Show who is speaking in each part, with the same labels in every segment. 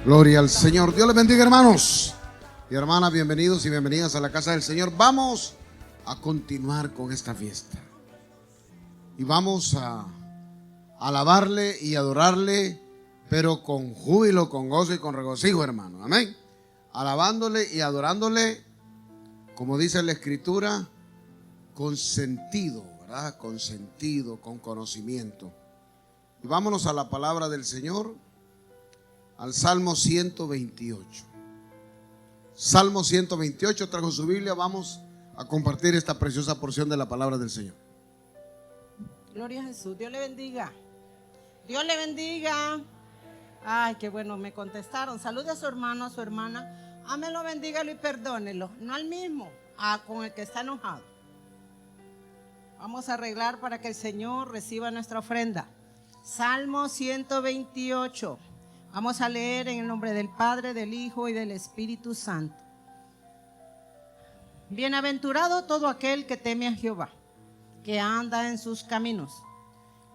Speaker 1: Gloria al Señor. Dios les bendiga, hermanos y hermanas. Bienvenidos y bienvenidas a la casa del Señor. Vamos a continuar con esta fiesta y vamos a alabarle y adorarle, pero con júbilo, con gozo y con regocijo, hermano. Amén. Alabándole y adorándole, como dice la Escritura, con sentido, ¿verdad? Con sentido, con conocimiento. Y vámonos a la palabra del Señor, al Salmo 128. Salmo 128, trajo su Biblia, vamos a compartir esta preciosa porción de la palabra del Señor.
Speaker 2: Gloria a Jesús, Dios le bendiga. Dios le bendiga. Ay, qué bueno, me contestaron. Salude a su hermano, a su hermana. Ámelo, bendígalo y perdónelo. No al mismo, con el que está enojado. Vamos a arreglar para que el Señor reciba nuestra ofrenda. Salmo 128. Vamos a leer en el nombre del Padre, del Hijo y del Espíritu Santo. Bienaventurado todo aquel que teme a Jehová, que anda en sus caminos.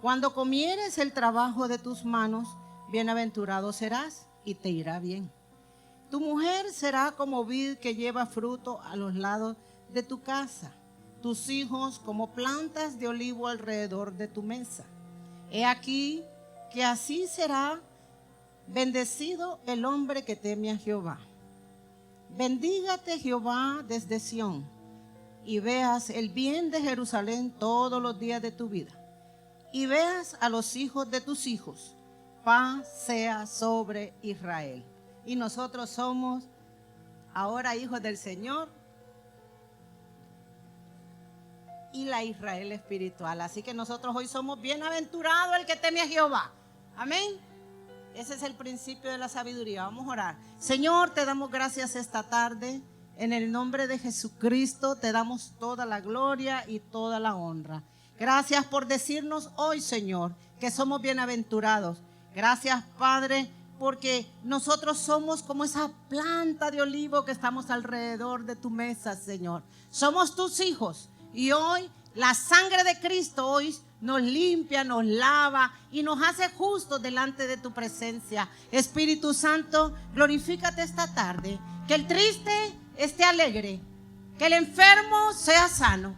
Speaker 2: Cuando comieres el trabajo de tus manos, bienaventurado serás y te irá bien. Tu mujer será como vid que lleva fruto a los lados de tu casa, tus hijos como plantas de olivo alrededor de tu mesa. He aquí que así será bendecido el hombre que teme a Jehová. Bendígate Jehová desde Sión, y veas el bien de Jerusalén todos los días de tu vida, y veas a los hijos de tus hijos. Paz sea sobre Israel. Y nosotros somos ahora hijos del Señor y la Israel espiritual. Así que nosotros hoy somos bienaventurados el que teme a Jehová. Amén. Ese es el principio de la sabiduría. Vamos a orar. Señor, te damos gracias esta tarde. En el nombre de Jesucristo te damos toda la gloria y toda la honra. Gracias por decirnos hoy, Señor, que somos bienaventurados. Gracias, Padre, porque nosotros somos como esa planta de olivo que estamos alrededor de tu mesa, Señor. Somos tus hijos y hoy la sangre de Cristo hoy nos limpia, nos lava y nos hace justos delante de tu presencia. Espíritu Santo, glorifícate esta tarde. Que el triste esté alegre, que el enfermo sea sano,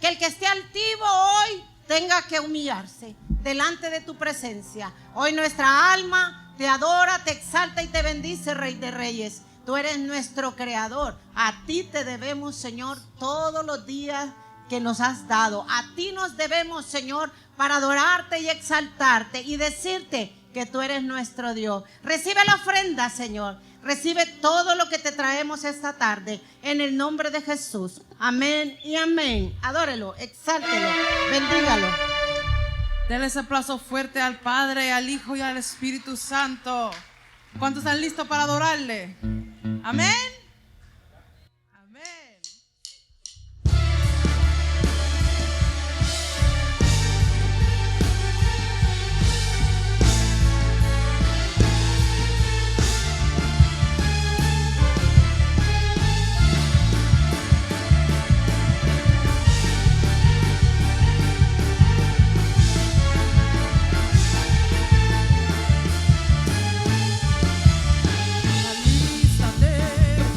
Speaker 2: que el que esté altivo hoy tenga que humillarse delante de tu presencia. Hoy nuestra alma te adora, te exalta y te bendice, Rey de Reyes. Tú eres nuestro creador. A ti te debemos, Señor, todos los días que nos has dado. A ti nos debemos, Señor, para adorarte y exaltarte y decirte que tú eres nuestro Dios. Recibe la ofrenda, Señor. Recibe todo lo que te traemos esta tarde en el nombre de Jesús. Amén y amén. Adórelo, exáltelo, bendígalo.
Speaker 3: Denle ese aplauso fuerte al Padre, al Hijo y al Espíritu Santo. ¿Cuántos están listos para adorarle? Amén.
Speaker 4: Alístate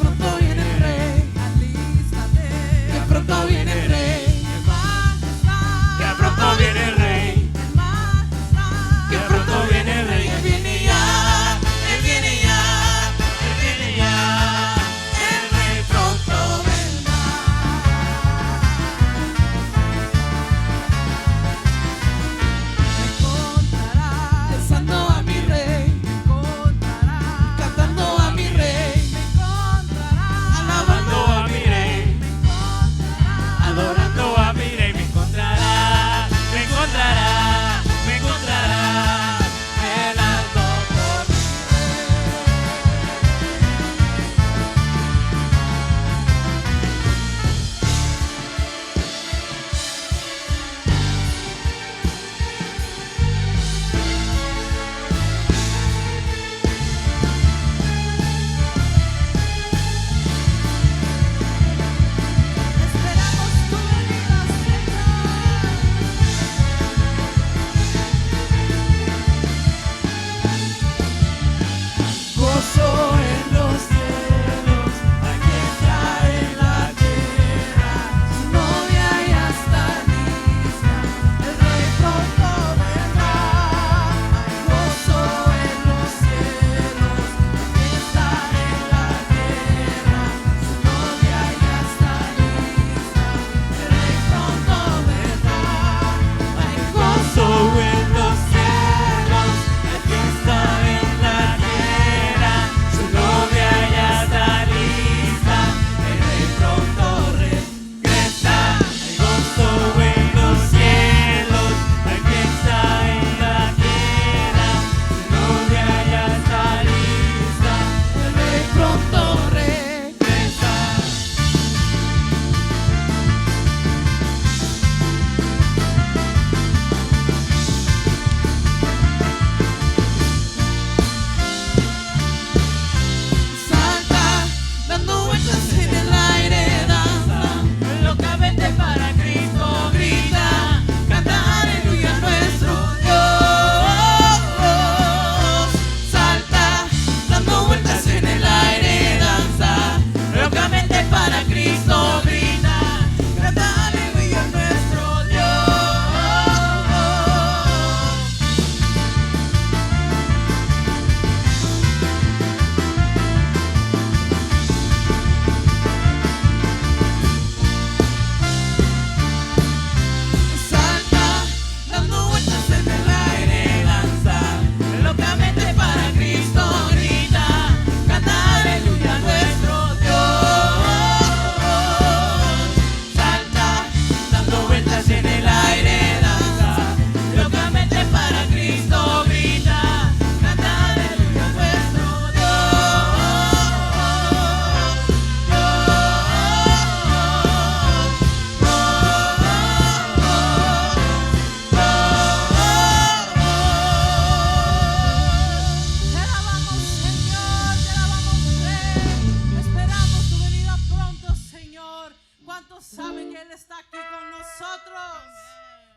Speaker 3: nosotros.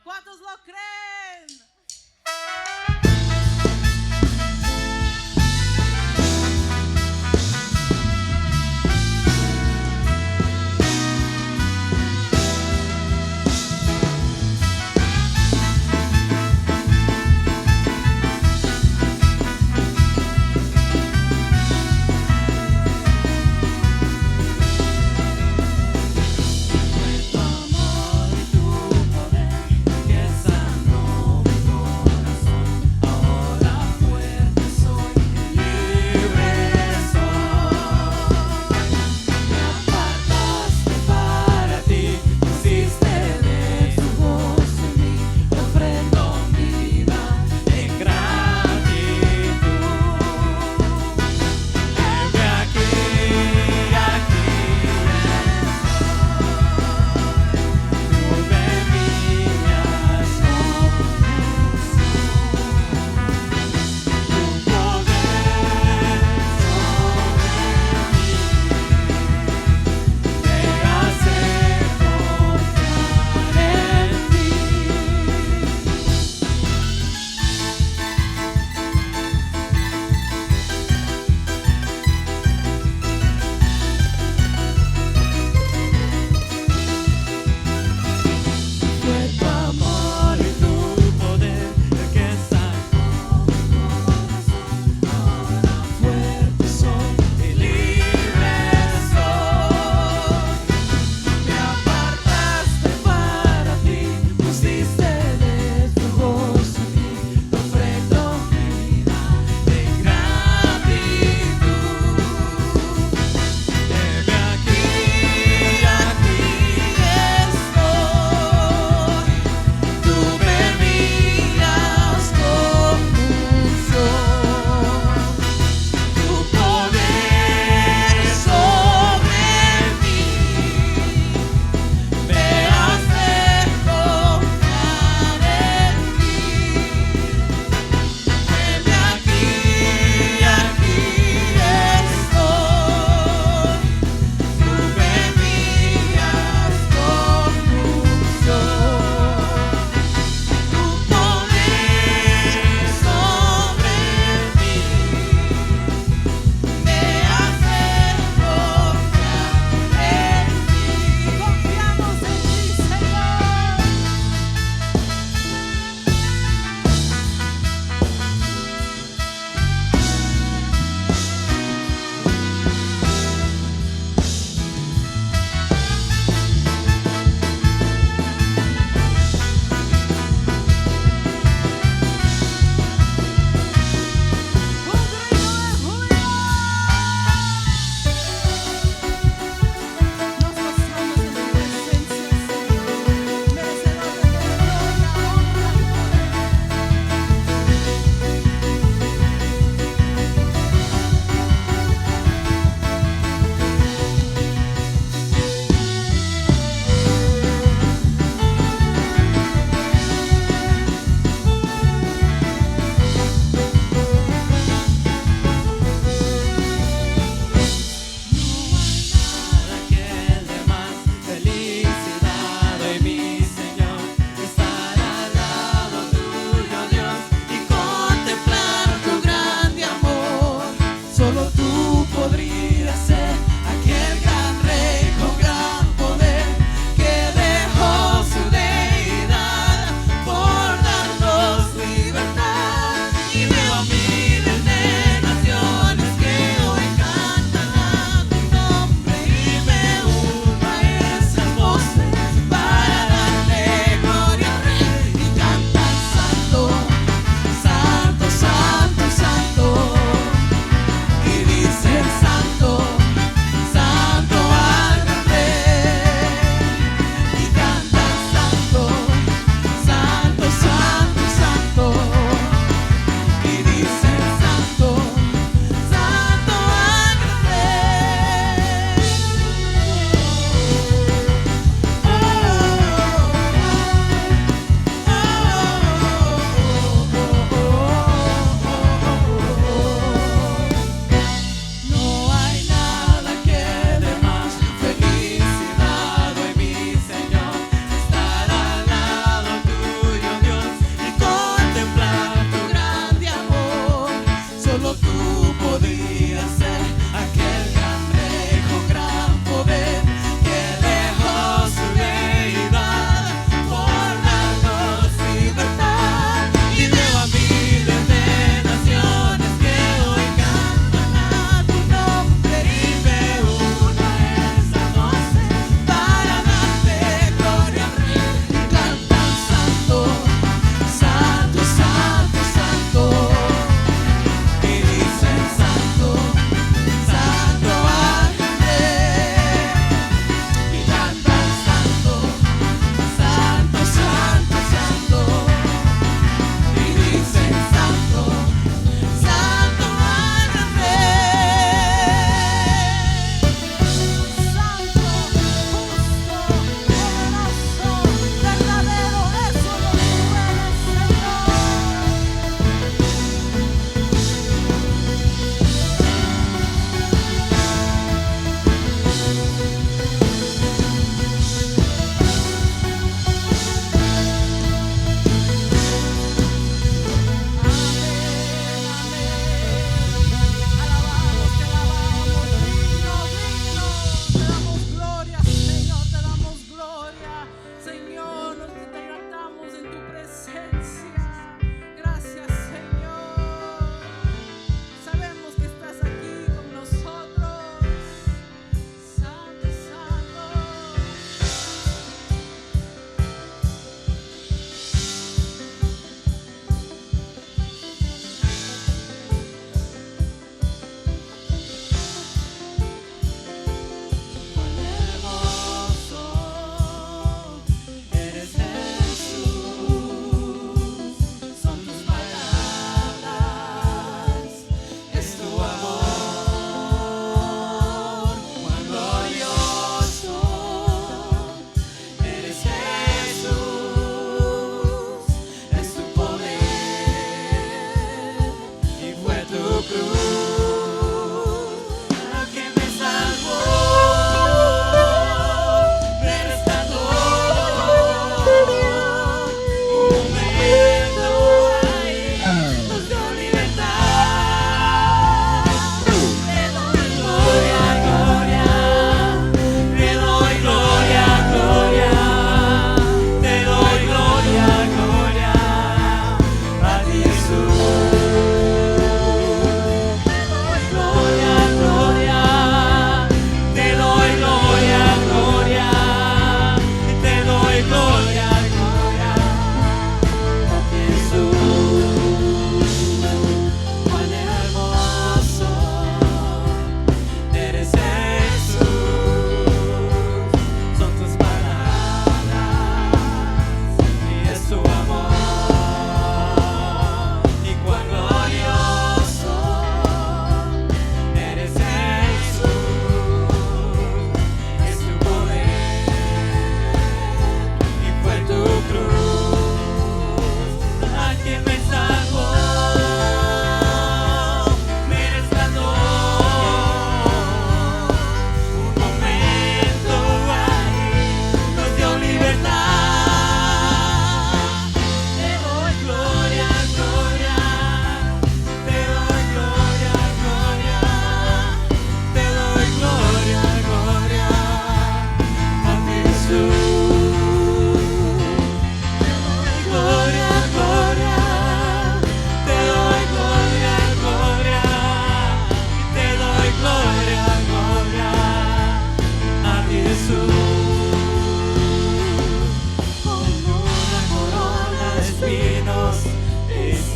Speaker 3: ¿Cuántos lo creen?
Speaker 4: Tu amor y tu poder que sanó mi corazón.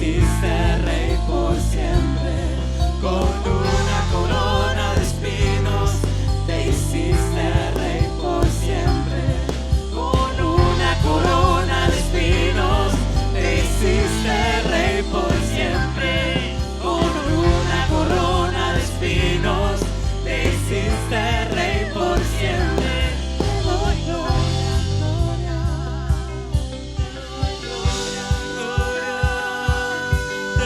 Speaker 4: hiciste rey por siempre, con una corona de espinos, te hiciste rey por siempre, con una corona de espinos, te hiciste rey por siempre, con una corona de espinos, te hiciste rey por siempre. Te doy gloria, gloria, te doy gloria, gloria, te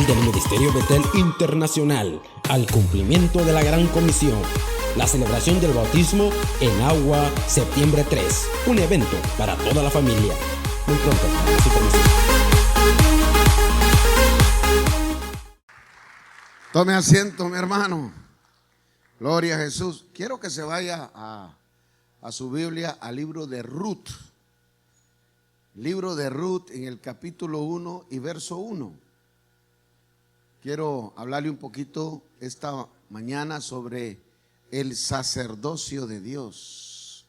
Speaker 5: del Ministerio Betel Internacional al cumplimiento de la Gran Comisión. La celebración del bautismo en agua, septiembre 3. Un evento para toda la familia. Muy pronto, su comisión.
Speaker 1: Tome asiento, mi hermano. Gloria a Jesús. Quiero que se vaya a su Biblia al libro de Ruth. Libro de Ruth en el capítulo 1 y verso 1. Quiero hablarle un poquito esta mañana sobre el sacerdocio de Dios.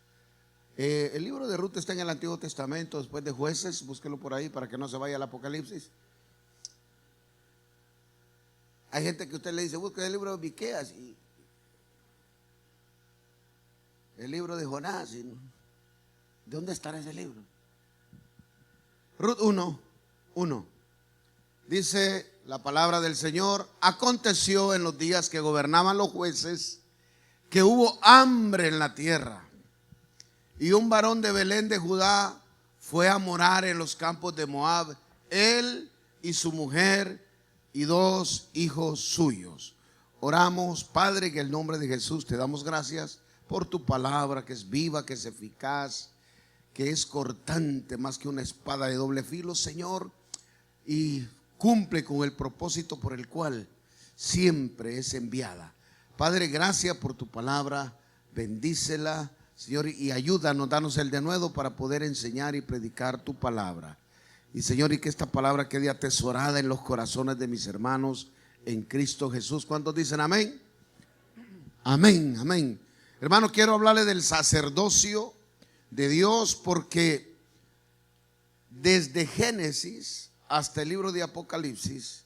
Speaker 1: El libro de Ruth está en el Antiguo Testamento, después de Jueces. Búsquelo por ahí para que no se vaya al Apocalipsis. Hay gente que usted le dice, busque el libro de Miqueas y el libro de Jonás. ¿De dónde estará ese libro? Ruth 1:1. Dice la palabra del Señor: aconteció en los días que gobernaban los jueces que hubo hambre en la tierra, y un varón de Belén de Judá fue a morar en los campos de Moab, él y su mujer y 2 hijos suyos. Oramos. Padre, en el nombre de Jesús te damos gracias por tu palabra, que es viva, que es eficaz, que es cortante más que una espada de doble filo, Señor, y cumple con el propósito por el cual siempre es enviada. Padre, gracias por tu palabra, bendícela, Señor, y ayúdanos, danos el denuedo para poder enseñar y predicar tu palabra. Y Señor, y que esta palabra quede atesorada en los corazones de mis hermanos en Cristo Jesús. ¿Cuántos dicen amén? Amén, amén. Hermano, quiero hablarle del sacerdocio de Dios, porque desde Génesis hasta el libro de Apocalipsis,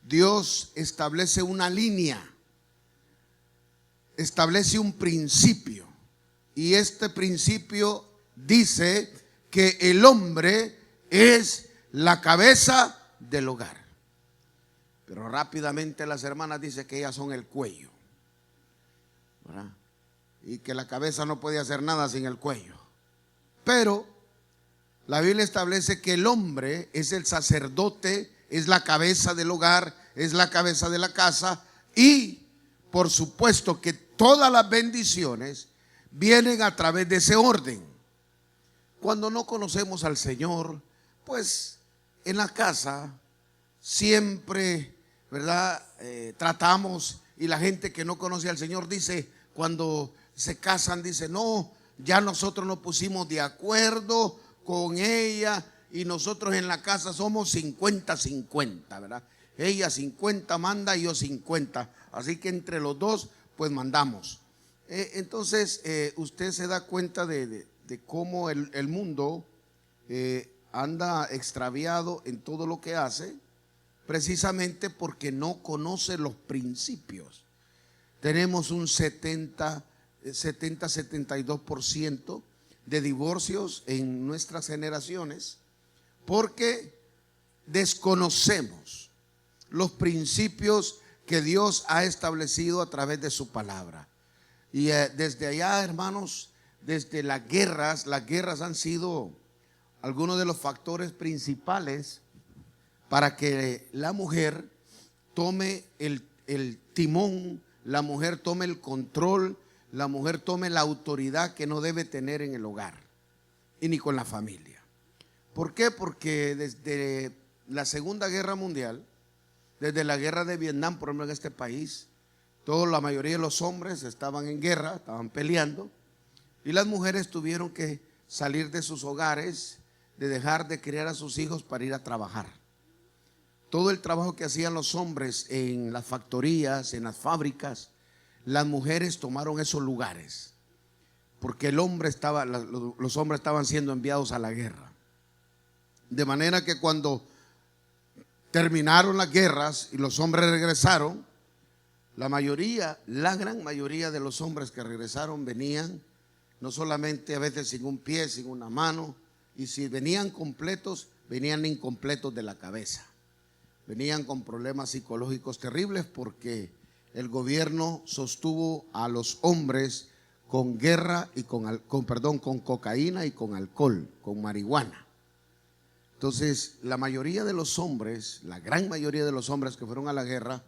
Speaker 1: Dios establece una línea, establece un principio, y este principio dice que el hombre es la cabeza del hogar. Pero rápidamente las hermanas dicen que ellas son el cuello, ¿verdad? Y que la cabeza no puede hacer nada sin el cuello. Pero la Biblia establece que el hombre es el sacerdote, es la cabeza del hogar, es la cabeza de la casa, y por supuesto que todas las bendiciones vienen a través de ese orden. Cuando no conocemos al Señor, pues en la casa siempre, ¿verdad? Tratamos, y la gente que no conoce al Señor dice, cuando se casan, dice, no, ya nosotros nos pusimos de acuerdo con ella y nosotros en la casa somos 50-50, ¿verdad? Ella 50 manda y yo 50, así que entre los dos pues mandamos. Entonces usted se da cuenta de cómo el mundo anda extraviado en todo lo que hace, precisamente porque no conoce los principios. Tenemos un 70-72% de divorcios en nuestras generaciones porque desconocemos los principios que Dios ha establecido a través de su palabra. Y desde allá, hermanos, desde las guerras han sido algunos de los factores principales para que la mujer tome el timón, la mujer tome el control, la mujer tome la autoridad que no debe tener en el hogar y ni con la familia. ¿Por qué? Porque desde la Segunda Guerra Mundial, desde la guerra de Vietnam, por ejemplo, en este país, la mayoría de los hombres estaban en guerra, estaban peleando, y las mujeres tuvieron que salir de sus hogares, de dejar de criar a sus hijos para ir a trabajar. Todo el trabajo que hacían los hombres en las factorías, en las fábricas, las mujeres tomaron esos lugares, porque los hombres estaban siendo enviados a la guerra. De manera que cuando terminaron las guerras y los hombres regresaron, la gran mayoría de los hombres que regresaron venían no solamente a veces sin un pie, sin una mano, y si venían completos, venían incompletos de la cabeza. Venían con problemas psicológicos terribles porque el gobierno sostuvo a los hombres con guerra y con cocaína y con alcohol, con marihuana. Entonces, la mayoría de los hombres, la gran mayoría de los hombres que fueron a la guerra,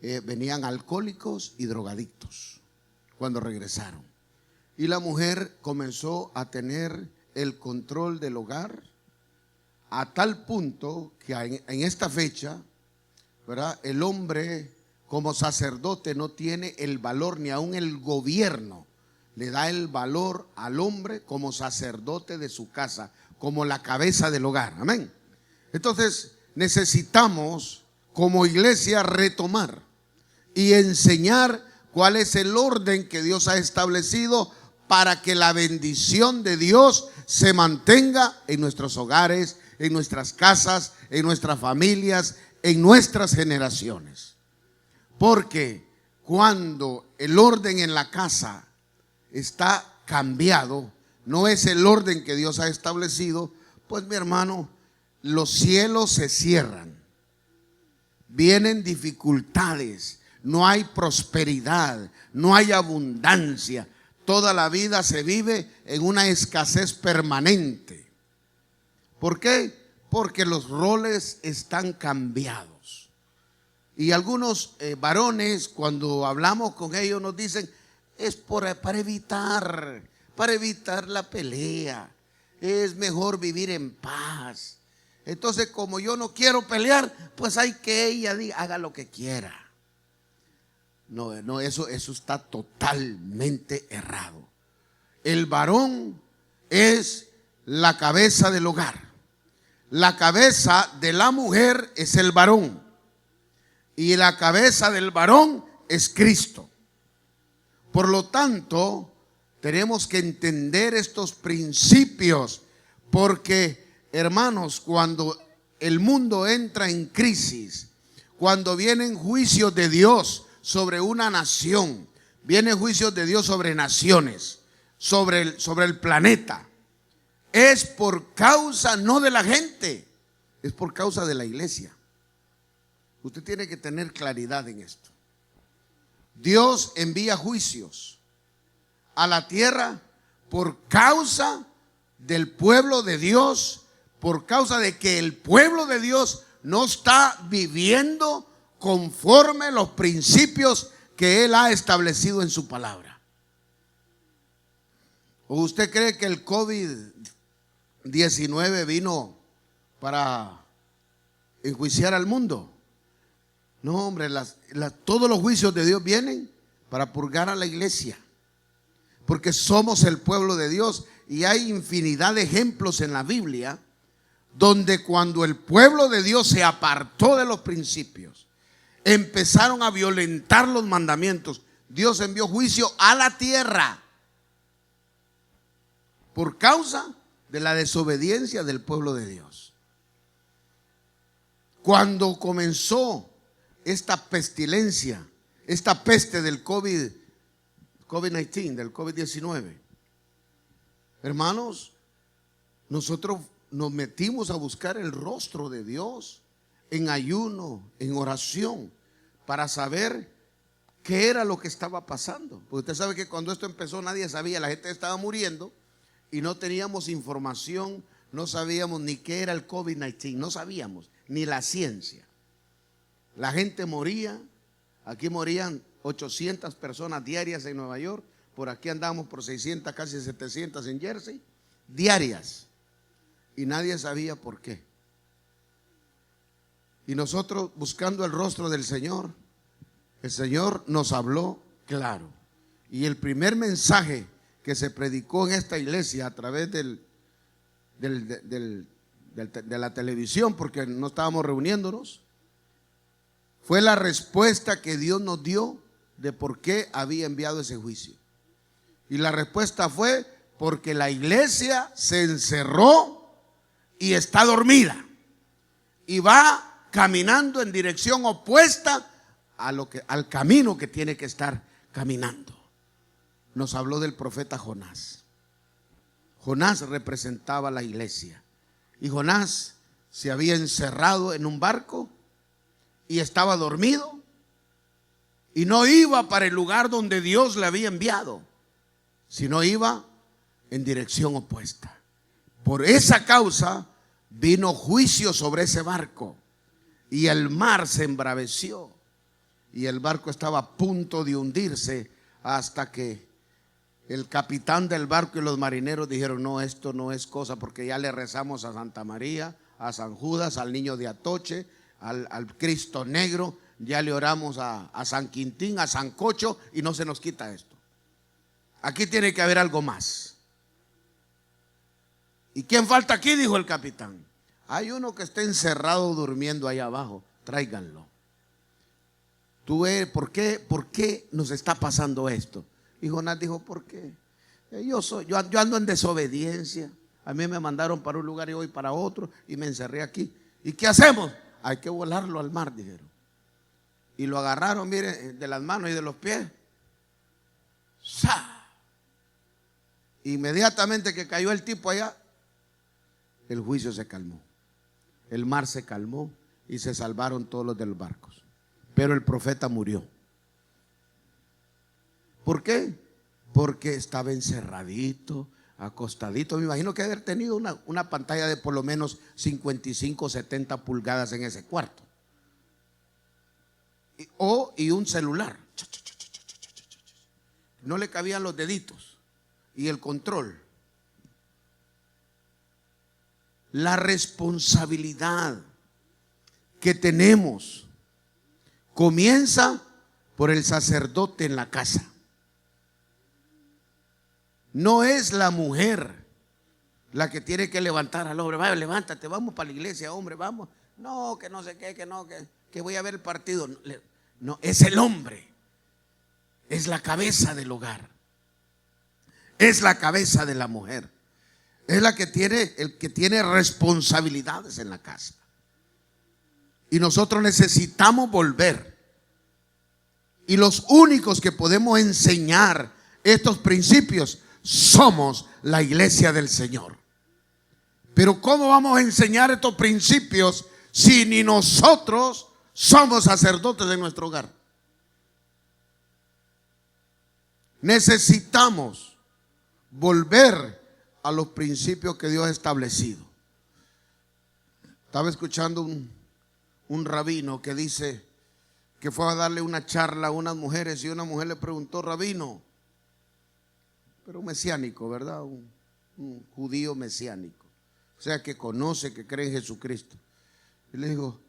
Speaker 1: venían alcohólicos y drogadictos cuando regresaron. Y la mujer comenzó a tener el control del hogar a tal punto que en esta fecha, ¿verdad?, el hombre como sacerdote no tiene el valor, ni aún el gobierno le da el valor al hombre como sacerdote de su casa, como la cabeza del hogar. Amén. Entonces necesitamos como iglesia retomar y enseñar cuál es el orden que Dios ha establecido para que la bendición de Dios se mantenga en nuestros hogares, en nuestras casas, en nuestras familias, en nuestras generaciones. Porque cuando el orden en la casa está cambiado, no es el orden que Dios ha establecido, pues mi hermano, los cielos se cierran, vienen dificultades, no hay prosperidad, no hay abundancia, toda la vida se vive en una escasez permanente. ¿Por qué? Porque los roles están cambiados. Y algunos varones, cuando hablamos con ellos, nos dicen, es para evitar la pelea, es mejor vivir en paz. Entonces, como yo no quiero pelear, pues hay que ella diga, haga lo que quiera. No, eso está totalmente errado. El varón es la cabeza del hogar. La cabeza de la mujer es el varón. Y la cabeza del varón es Cristo. Por lo tanto, tenemos que entender estos principios, porque, hermanos, cuando el mundo entra en crisis, cuando vienen juicios de Dios sobre una nación, vienen juicios de Dios sobre naciones, sobre el planeta, es por causa no de la gente, es por causa de la iglesia. Usted tiene que tener claridad en esto. Dios envía juicios a la tierra por causa del pueblo de Dios, por causa de que el pueblo de Dios no está viviendo conforme los principios que Él ha establecido en su palabra. ¿O usted cree que el COVID-19 vino para enjuiciar al mundo? No, hombre, todos los juicios de Dios vienen para purgar a la iglesia, porque somos el pueblo de Dios. Y hay infinidad de ejemplos en la Biblia donde cuando el pueblo de Dios se apartó de los principios, empezaron a violentar los mandamientos, Dios envió juicio a la tierra por causa de la desobediencia del pueblo de Dios. Cuando comenzó esta pestilencia, esta peste del COVID-19, del COVID-19, hermanos, nosotros nos metimos a buscar el rostro de Dios en ayuno, en oración, para saber qué era lo que estaba pasando. Porque usted sabe que cuando esto empezó nadie sabía, la gente estaba muriendo y no teníamos información, no sabíamos ni qué era el COVID-19, no sabíamos, ni la ciencia. La gente moría, aquí morían 800 personas diarias en Nueva York, por aquí andamos por 600, casi 700 en Jersey, diarias. Y nadie sabía por qué. Y nosotros, buscando el rostro del Señor, el Señor nos habló claro. Y el primer mensaje que se predicó en esta iglesia a través de la televisión, porque no estábamos reuniéndonos, fue la respuesta que Dios nos dio de por qué había enviado ese juicio. Y la respuesta fue porque la iglesia se encerró y está dormida y va caminando en dirección opuesta al camino que tiene que estar caminando. Nos habló del profeta Jonás. Jonás representaba a la iglesia y Jonás se había encerrado en un barco y estaba dormido y no iba para el lugar donde Dios le había enviado, sino iba en dirección opuesta. Por esa causa vino juicio sobre ese barco y el mar se embraveció y el barco estaba a punto de hundirse, hasta que el capitán del barco y los marineros dijeron: no, esto no es cosa, porque ya le rezamos a Santa María, a San Judas, al niño de Atoche, al Cristo Negro, ya le oramos a San Quintín, a San Cocho, y no se nos quita esto. Aquí tiene que haber algo más. ¿Y quién falta aquí?, dijo el capitán. Hay uno que está encerrado durmiendo ahí abajo, tráiganlo. Tú ves, ¿por qué nos está pasando esto? Y Jonás dijo: ¿por qué? Yo ando en desobediencia. A mí me mandaron para un lugar y voy para otro, y me encerré aquí. ¿Y qué hacemos? Hay que volarlo al mar, dijeron. Y lo agarraron, miren, de las manos y de los pies. ¡Sa! Inmediatamente que cayó el tipo allá, el juicio se calmó. El mar se calmó y se salvaron todos los de los barcos. Pero el profeta murió. ¿Por qué? Porque estaba encerradito, acostadito. Me imagino que haber tenido una pantalla de por lo menos 55 o 70 pulgadas en ese cuarto. Y un celular. No le cabían los deditos. Y el control. La responsabilidad que tenemos comienza por el sacerdote en la casa. No es la mujer la que tiene que levantar al hombre. Vaya, levántate, vamos para la iglesia, hombre, vamos. No, que no sé qué, que voy a ver el partido. No, es el hombre. Es la cabeza del hogar. Es la cabeza de la mujer. Es el que tiene responsabilidades en la casa. Y nosotros necesitamos volver. Y los únicos que podemos enseñar estos principios somos la iglesia del Señor. Pero ¿cómo vamos a enseñar estos principios si ni nosotros somos sacerdotes de nuestro hogar? Necesitamos volver a los principios que Dios ha establecido. Estaba escuchando un rabino que dice que fue a darle una charla a unas mujeres y una mujer le preguntó: rabino, pero un mesiánico, ¿verdad? Un judío mesiánico, o sea, que conoce, que cree en Jesucristo. Y le dijo: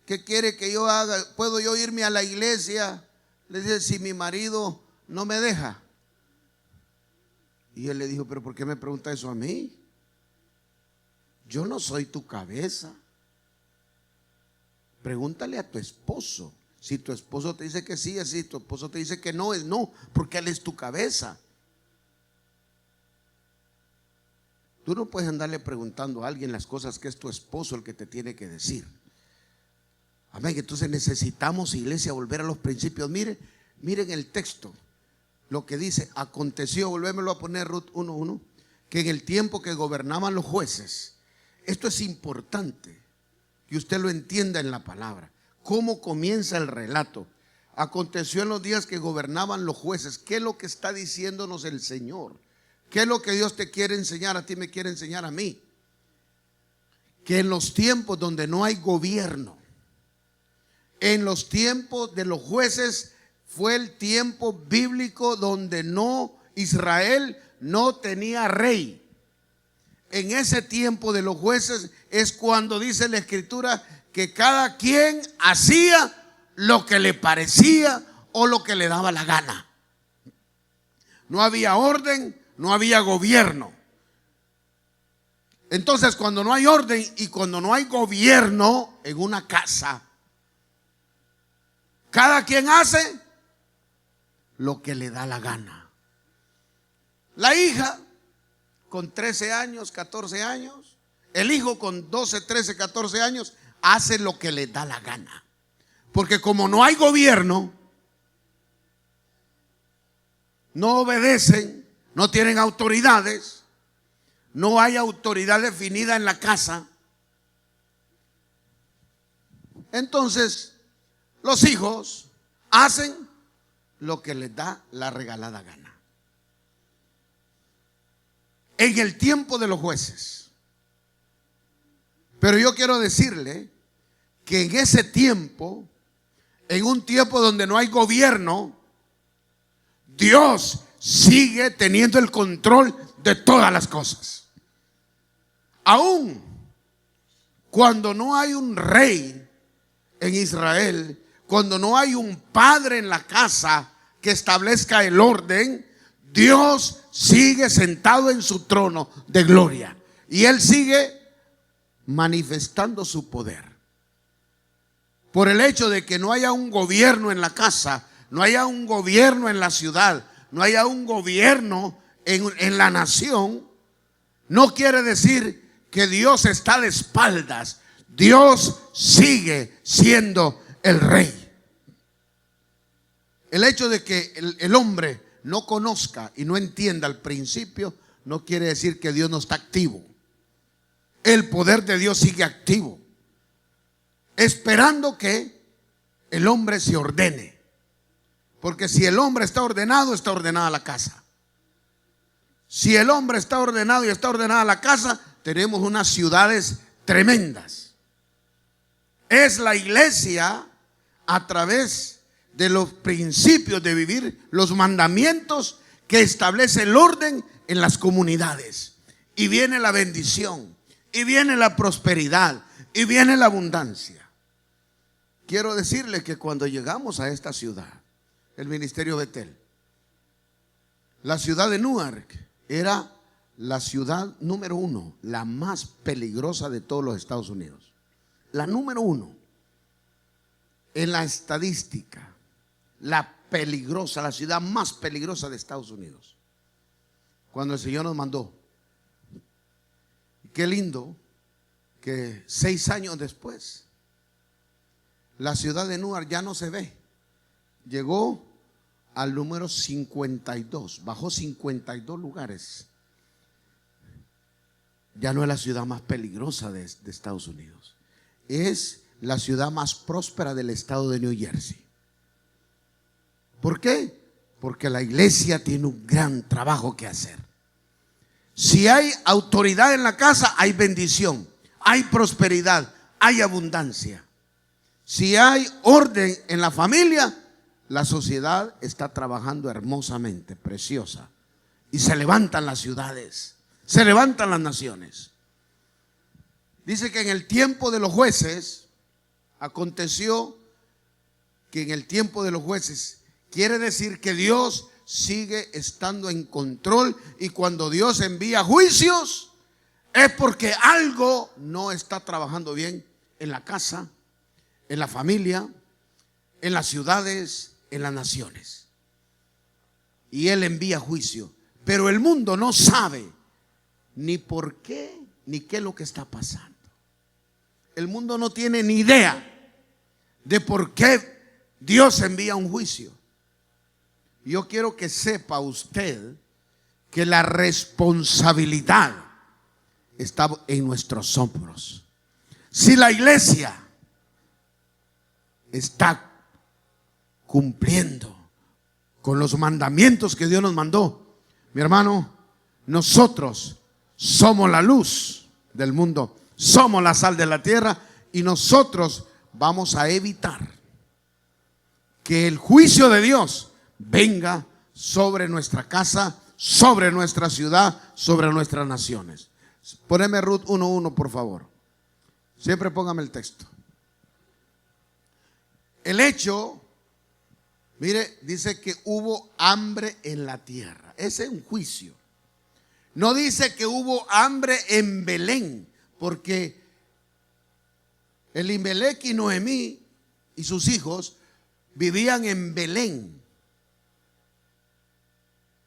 Speaker 1: ¿qué quiere que yo haga? ¿Puedo yo irme a la iglesia? Le dice: si mi marido no me deja. Y él le dijo: ¿pero por qué me pregunta eso a mí? Yo no soy tu cabeza. Pregúntale a tu esposo. Si tu esposo te dice que sí, es sí. Tu esposo te dice que no, es no, porque él es tu cabeza. Tú no puedes andarle preguntando a alguien las cosas que es tu esposo el que te tiene que decir. Amén. Entonces necesitamos, iglesia, volver a los principios. Miren el texto. Lo que dice: aconteció, volvémoslo a poner, Ruth 1:1, que en el tiempo que gobernaban los jueces. Esto es importante que usted lo entienda en la palabra. ¿Cómo comienza el relato? Aconteció en los días que gobernaban los jueces. ¿Qué es lo que está diciéndonos el Señor? ¿Qué es lo que Dios te quiere enseñar? A ti me quiere enseñar a mí. Que en los tiempos donde no hay gobierno, en los tiempos de los jueces, fue el tiempo bíblico donde Israel no tenía rey. En ese tiempo de los jueces es cuando dice la Escritura que cada quien hacía lo que le parecía o lo que le daba la gana. No había orden, no había gobierno. Entonces, cuando no hay orden y cuando no hay gobierno en una casa, cada quien hace lo que le da la gana. La hija con 13 años, 14 años, el hijo con 12, 13, 14 años, hace lo que le da la gana. Porque como no hay gobierno, no obedecen, no tienen autoridades, no hay autoridad definida en la casa, entonces los hijos hacen lo que les da la regalada gana. En el tiempo de los jueces, Pero yo quiero decirle que en ese tiempo, en un tiempo donde no hay gobierno, Dios sigue teniendo el control de todas las cosas. Aún cuando no hay un rey en Israel, cuando no hay un padre en la casa que establezca el orden, Dios sigue sentado en su trono de gloria. Y Él sigue manifestando su poder. Por el hecho de que no haya un gobierno en la casa, no haya un gobierno en la ciudad, no haya un gobierno en la nación, no quiere decir que Dios está de espaldas. Dios sigue siendo el rey. El hecho de que el hombre no conozca y no entienda el principio no quiere decir que Dios no está activo. El poder de Dios sigue activo, esperando que el hombre se ordene. Porque si el hombre está ordenado, está ordenada la casa. Si el hombre está ordenado y está ordenada la casa, tenemos unas ciudades tremendas. Es la iglesia, a través de los principios de vivir, los mandamientos, que establece el orden en las comunidades. Y viene la bendición, y viene la prosperidad, y viene la abundancia. Quiero decirle que cuando llegamos a esta ciudad, el ministerio Betel, la ciudad de Newark era la ciudad número 1, la más peligrosa de todos los Estados Unidos. La número 1 en la estadística, la peligrosa, la ciudad más peligrosa de Estados Unidos. Cuando el Señor nos mandó. Qué lindo que 6 años después la ciudad de Newark ya no se ve. Llegó al número 52, bajó 52 lugares. Ya no es la ciudad más peligrosa de Estados Unidos. Es la ciudad más próspera del estado de New Jersey. ¿Por qué? Porque la iglesia tiene un gran trabajo que hacer. Si hay autoridad en la casa, hay bendición, hay prosperidad, hay abundancia. Si hay orden en la familia, la sociedad está trabajando hermosamente, preciosa. Y se levantan las ciudades, se levantan las naciones. Dice que en el tiempo de los jueces, aconteció que en el tiempo de los jueces, quiere decir que Dios sigue estando en control, y cuando Dios envía juicios es porque algo no está trabajando bien en la casa, en la familia, en las ciudades, en las naciones. Y Él envía juicio, pero el mundo no sabe ni por qué ni qué es lo que está pasando. El mundo no tiene ni idea de por qué Dios envía un juicio. Yo quiero que sepa usted que la responsabilidad está en nuestros hombros. Si la iglesia está cumpliendo con los mandamientos que Dios nos mandó, mi hermano, nosotros somos la luz del mundo, somos la sal de la tierra, y nosotros vamos a evitar que el juicio de Dios venga sobre nuestra casa, sobre nuestra ciudad, sobre nuestras naciones. Poneme Ruth 1:1, por favor. Siempre póngame el texto. El hecho, mire, dice que hubo hambre en la tierra. Ese es un juicio. No dice que hubo hambre en Belén, porque Elimelec y Noemí y sus hijos vivían en Belén.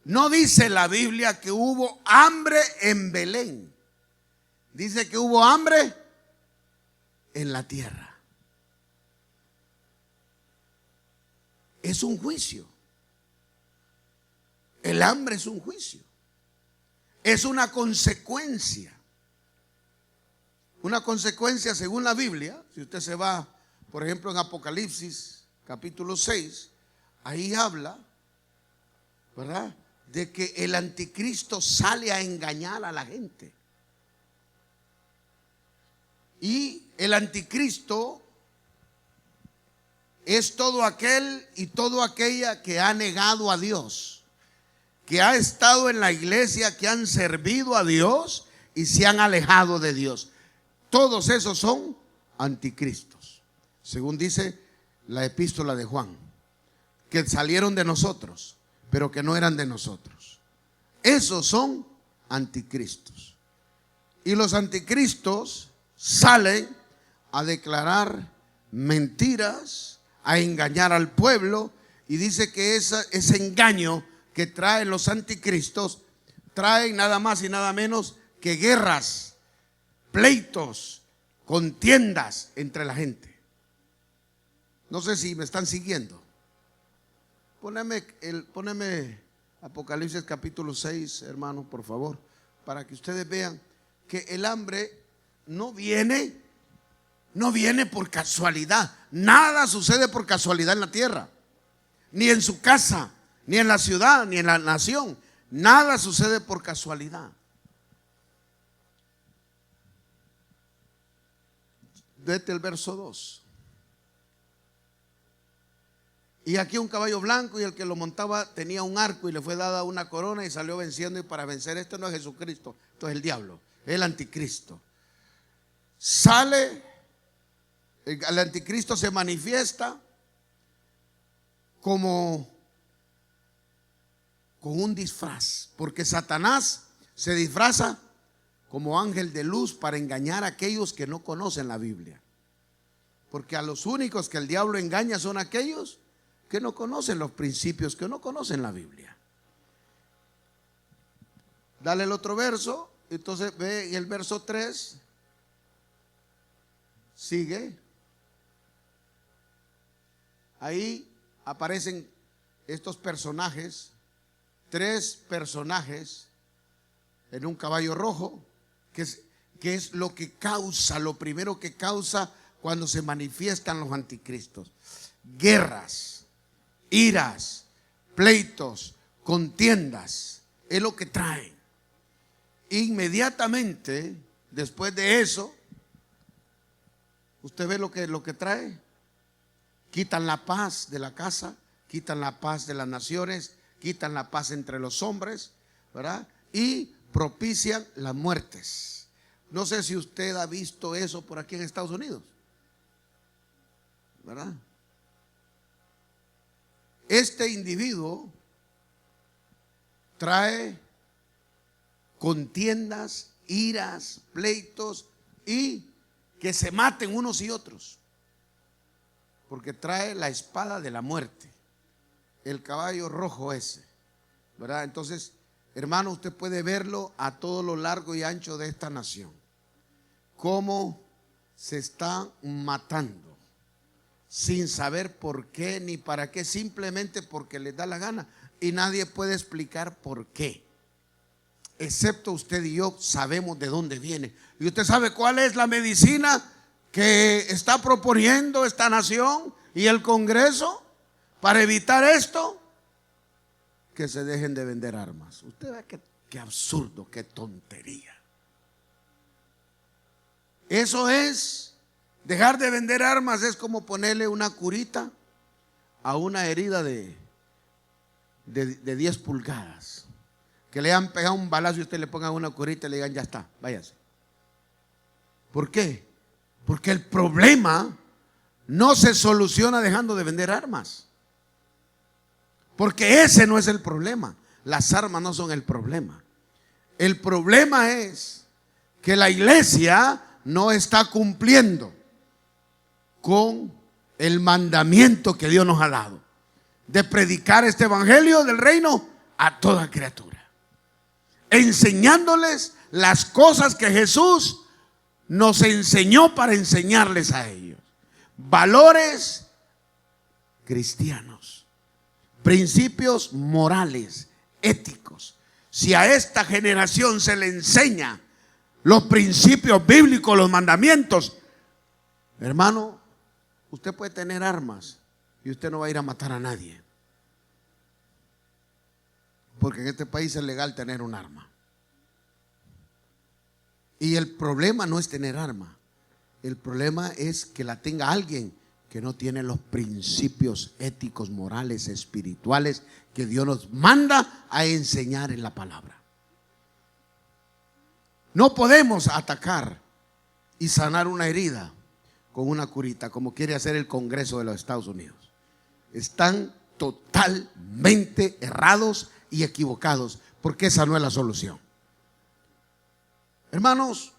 Speaker 1: No dice la Biblia que hubo hambre en Belén. Dice que hubo hambre en la tierra. Es un juicio. El hambre es un juicio. Es una consecuencia. Una consecuencia según la Biblia. Si usted se va, por ejemplo, en Apocalipsis capítulo 6, ahí habla, ¿verdad?, de que el anticristo sale a engañar a la gente. Y el anticristo es todo aquel y toda aquella que ha negado a Dios, que ha estado en la iglesia, que han servido a Dios y se han alejado de Dios. Todos esos son anticristos, según dice la epístola de Juan, que salieron de nosotros, pero que no eran de nosotros. Esos son anticristos. Y los anticristos salen a declarar mentiras, a engañar al pueblo, y dice que ese engaño que traen los anticristos traen nada más y nada menos que guerras, pleitos, contiendas entre la gente. No sé si me están siguiendo. Poneme Apocalipsis capítulo 6, hermano, por favor, para que ustedes vean que el hambre no viene por casualidad. Nada sucede por casualidad en la tierra, ni en su casa, ni en la ciudad, ni en la nación. Nada sucede por casualidad. Vete el verso 2. Y aquí un caballo blanco, y el que lo montaba tenía un arco, y le fue dada una corona, y salió venciendo. Y para vencer, esto no es Jesucristo, esto es el diablo, el anticristo. Sale, el anticristo se manifiesta como con un disfraz, porque Satanás se disfraza como ángel de luz para engañar a aquellos que no conocen la Biblia. Porque a los únicos que el diablo engaña son aquellos que no conocen los principios, que no conocen la Biblia. Dale el otro verso. Entonces ve el verso 3. Sigue. Ahí aparecen estos personajes, 3 personajes en un caballo rojo, que es lo que causa, lo primero que causa cuando se manifiestan los anticristos: guerras, iras, pleitos, contiendas. Es lo que traen. Inmediatamente después de eso, usted ve lo que trae. Quitan la paz de la casa, quitan la paz de las naciones, quitan la paz entre los hombres, ¿verdad? Y propician las muertes. No sé si usted ha visto eso por aquí en Estados Unidos, ¿verdad? Este individuo trae contiendas, iras, pleitos, y que se maten unos y otros, porque trae la espada de la muerte, el caballo rojo ese, ¿verdad? Entonces, hermano, usted puede verlo a todo lo largo y ancho de esta nación, cómo se está matando sin saber por qué ni para qué, simplemente porque les da la gana, y nadie puede explicar por qué, excepto usted y yo sabemos de dónde viene. Y usted sabe cuál es la medicina que está proponiendo esta nación y el Congreso para evitar esto: que se dejen de vender armas. Usted ve qué absurdo, qué tontería. Eso es, dejar de vender armas es como ponerle una curita a una herida de 10 pulgadas. Que le han pegado un balazo y usted le ponga una curita y le digan: ya está, váyase. ¿Por qué? Porque el problema no se soluciona dejando de vender armas. Porque ese no es el problema. Las armas no son el problema. El problema es que la iglesia no está cumpliendo con el mandamiento que Dios nos ha dado, de predicar este evangelio del reino a toda criatura, enseñándoles las cosas que Jesús nos enseñó para enseñarles a ellos. Valores cristianos, principios morales, éticos. Si a esta generación se le enseña los principios bíblicos, los mandamientos, hermano, usted puede tener armas y usted no va a ir a matar a nadie, porque en este país es legal tener un arma. Y el problema no es tener arma. El problema es que la tenga alguien que no tiene los principios éticos, morales, espirituales que Dios nos manda a enseñar en la palabra. No podemos atacar y sanar una herida con una curita, como quiere hacer el Congreso de los Estados Unidos. Están totalmente errados y equivocados, porque esa no es la solución. Hermanos,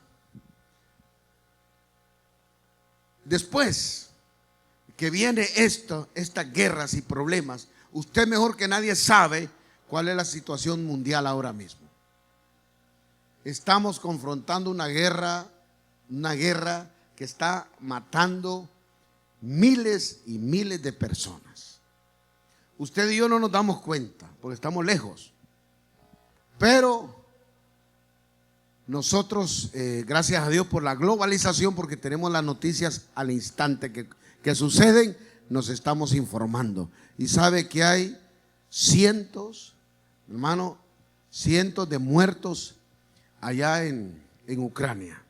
Speaker 1: después que viene estas guerras y problemas, usted mejor que nadie sabe cuál es la situación mundial ahora mismo. Estamos confrontando una guerra que está matando miles y miles de personas. Usted y yo no nos damos cuenta porque estamos lejos, pero nosotros, gracias a Dios por la globalización, porque tenemos las noticias al instante que suceden, nos estamos informando. Y sabe que hay cientos, hermano, cientos de muertos allá en Ucrania.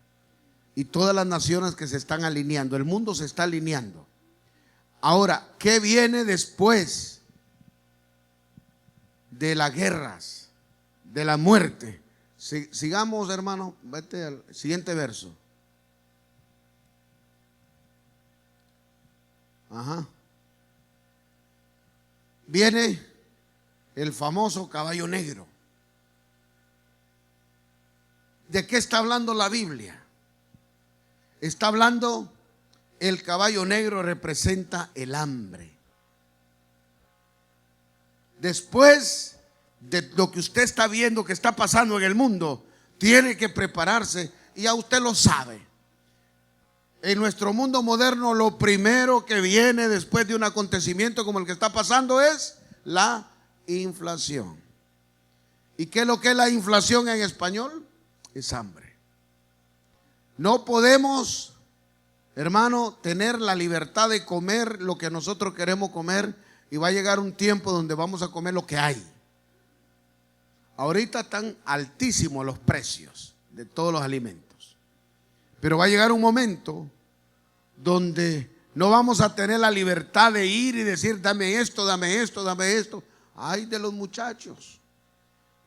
Speaker 1: Y todas las naciones que se están alineando, el mundo se está alineando. Ahora, ¿qué viene después de las guerras, de la muerte? Sigamos, hermano, vete al siguiente verso. Ajá. Viene el famoso caballo negro. ¿De qué está hablando la Biblia? Está hablando, el caballo negro representa el hambre. Después de lo que usted está viendo que está pasando en el mundo, tiene que prepararse, y ya usted lo sabe. En nuestro mundo moderno, lo primero que viene después de un acontecimiento como el que está pasando es la inflación. ¿Y qué es lo que es la inflación en español? Es hambre. No podemos, hermano, tener la libertad de comer lo que nosotros queremos comer, y va a llegar un tiempo donde vamos a comer lo que hay. Ahorita están altísimos los precios de todos los alimentos, pero va a llegar un momento donde no vamos a tener la libertad de ir y decir: dame esto, dame esto, dame esto. Ay de los muchachos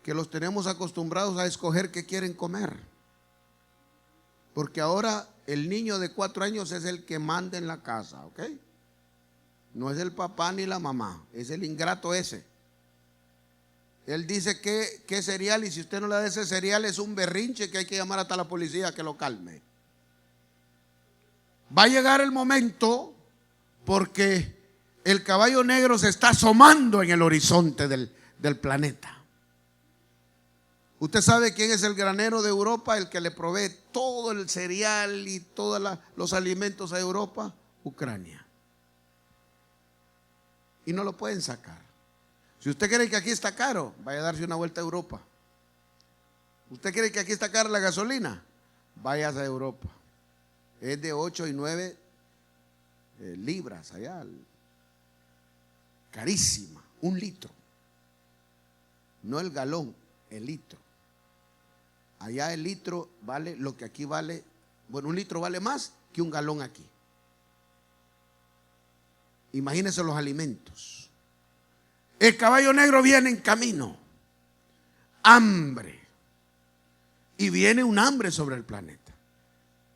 Speaker 1: que los tenemos acostumbrados a escoger qué quieren comer, porque ahora el niño de 4 años es el que manda en la casa, ¿ok? No es el papá ni la mamá, es el ingrato ese. Él dice que cereal, y si usted no le da ese cereal es un berrinche que hay que llamar hasta la policía que lo calme. Va a llegar el momento, porque el caballo negro se está asomando en el horizonte del planeta. Usted sabe quién es el granero de Europa, el que le provee todo el cereal y todos los alimentos a Europa: Ucrania. Y no lo pueden sacar. Si usted cree que aquí está caro, vaya a darse una vuelta a Europa. ¿Usted cree que aquí está cara la gasolina? Váyase a Europa. Es de 8 y 9 libras allá. Carísima. 1 litro. No el galón, el litro. Allá el litro vale lo que aquí vale. Bueno, 1 litro vale más que 1 galón aquí. Imagínense los alimentos. El caballo negro viene en camino. Hambre. Y viene un hambre sobre el planeta.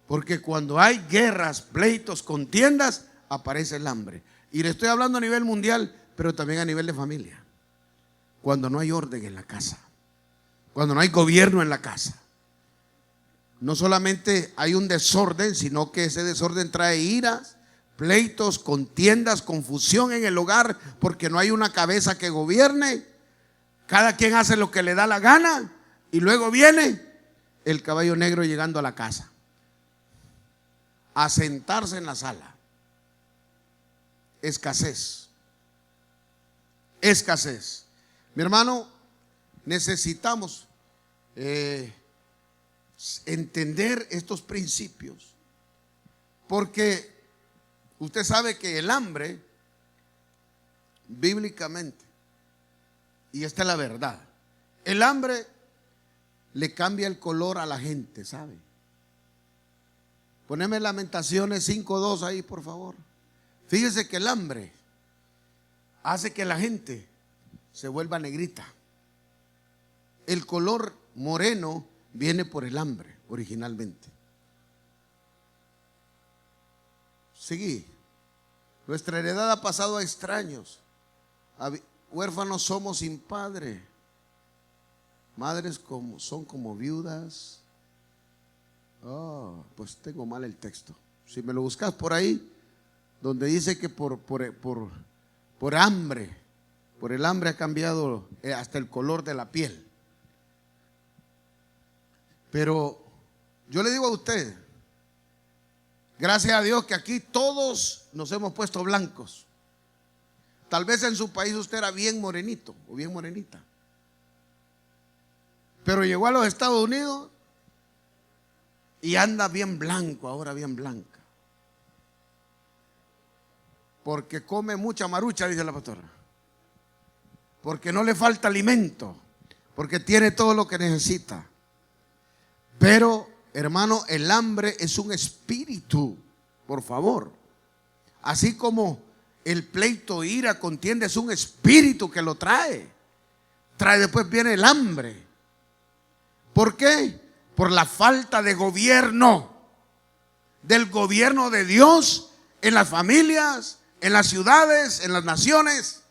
Speaker 1: Porque cuando hay guerras, pleitos, contiendas, aparece el hambre. Y le estoy hablando a nivel mundial, pero también a nivel de familia. Cuando no hay orden en la casa. Cuando no hay gobierno en la casa. No solamente hay un desorden, sino que ese desorden trae iras, pleitos, contiendas, confusión en el hogar, porque no hay una cabeza que gobierne. Cada quien hace lo que le da la gana, y luego viene el caballo negro llegando a la casa, a sentarse en la sala. Escasez. Escasez. Mi hermano, necesitamos entender estos principios, porque usted sabe que el hambre, bíblicamente, y esta es la verdad, el hambre le cambia el color a la gente, ¿sabe? Poneme Lamentaciones 5:2 ahí, por favor. Fíjese que el hambre hace que la gente se vuelva negrita. El color moreno viene por el hambre originalmente. Seguí. Nuestra heredad ha pasado a extraños. Huérfanos somos sin padre. Madres son como viudas. Pues tengo mal el texto. Si me lo buscas por ahí, donde dice que por hambre, por el hambre ha cambiado hasta el color de la piel. Pero yo le digo a usted, gracias a Dios que aquí todos nos hemos puesto blancos. Tal vez en su país usted era bien morenito o bien morenita, pero llegó a los Estados Unidos y anda bien blanco, ahora bien blanca, porque come mucha marucha, dice la pastora, porque no le falta alimento, porque tiene todo lo que necesita. Pero, hermano, el hambre es un espíritu, por favor. Así como el pleito, ira, contienda es un espíritu que lo trae. Después viene el hambre. ¿Por qué? Por la falta de gobierno, del gobierno de Dios en las familias, en las ciudades, en las naciones.